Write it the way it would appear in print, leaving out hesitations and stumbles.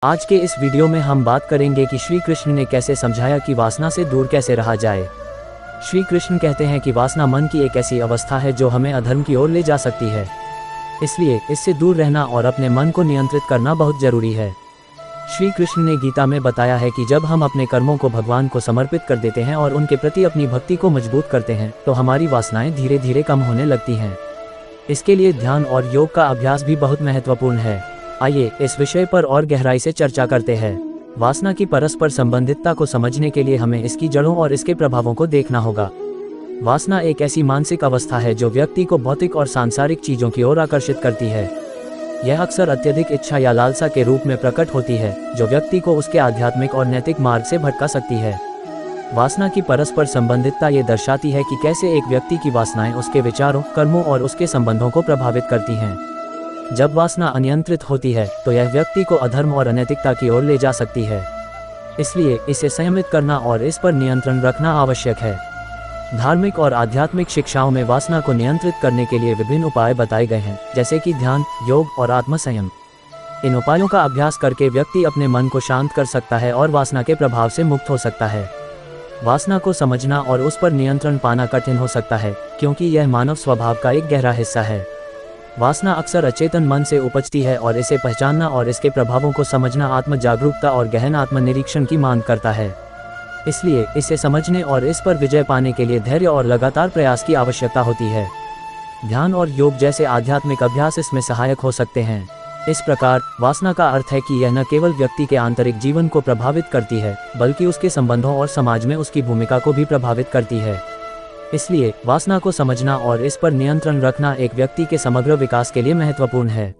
आज के इस वीडियो में हम बात करेंगे कि श्री कृष्ण ने कैसे समझाया कि वासना से दूर कैसे रहा जाए। श्री कृष्ण कहते हैं कि वासना मन की एक ऐसी अवस्था है जो हमें अधर्म की ओर ले जा सकती है, इसलिए इससे दूर रहना और अपने मन को नियंत्रित करना बहुत जरूरी है। श्री कृष्ण ने गीता में बताया है कि जब हम अपने कर्मों को भगवान को समर्पित कर देते हैं और उनके प्रति अपनी भक्ति को मजबूत करते हैं तो हमारी वासनाएं धीरे धीरे कम होने लगती हैं। इसके लिए ध्यान और योग का अभ्यास भी बहुत महत्वपूर्ण है। आइए इस विषय पर और गहराई से चर्चा करते हैं। वासना की परस्पर संबंधितता को समझने के लिए हमें इसकी जड़ों और इसके प्रभावों को देखना होगा। वासना एक ऐसी मानसिक अवस्था है जो व्यक्ति को भौतिक और सांसारिक चीजों की ओर आकर्षित करती है। यह अक्सर अत्यधिक इच्छा या लालसा के रूप में प्रकट होती है, जो व्यक्ति को उसके आध्यात्मिक और नैतिक मार्ग से भटका सकती है। वासना की परस्पर संबंधितता ये दर्शाती है कि कैसे एक व्यक्ति की वासनाएं उसके विचारों, कर्मों और उसके संबंधों को प्रभावित करती हैं। जब वासना अनियंत्रित होती है तो यह व्यक्ति को अधर्म और अनैतिकता की ओर ले जा सकती है। इसलिए इसे संयमित करना और इस पर नियंत्रण रखना आवश्यक है। धार्मिक और आध्यात्मिक शिक्षाओं में वासना को नियंत्रित करने के लिए विभिन्न उपाय बताए गए हैं, जैसे कि ध्यान, योग और आत्मसंयम। इन उपायों का अभ्यास करके व्यक्ति अपने मन को शांत कर सकता है और वासना के प्रभाव से मुक्त हो सकता है। वासना को समझना और उस पर नियंत्रण पाना कठिन हो सकता है, क्योंकि यह मानव स्वभाव का एक गहरा हिस्सा है। वासना अक्सर अचेतन मन से उपजती है और इसे पहचानना और इसके प्रभावों को समझना आत्म जागरूकता और गहन आत्मनिरीक्षण की मांग करता है। इसलिए इसे समझने और इस पर विजय पाने के लिए धैर्य और लगातार प्रयास की आवश्यकता होती है। ध्यान और योग जैसे आध्यात्मिक अभ्यास इसमें सहायक हो सकते हैं। इस प्रकार वासना का अर्थ है कि यह न केवल व्यक्ति के आंतरिक जीवन को प्रभावित करती है, बल्कि उसके संबंधों और समाज में उसकी भूमिका को भी प्रभावित करती है। इसलिए वासना को समझना और इस पर नियंत्रण रखना एक व्यक्ति के समग्र विकास के लिए महत्वपूर्ण है।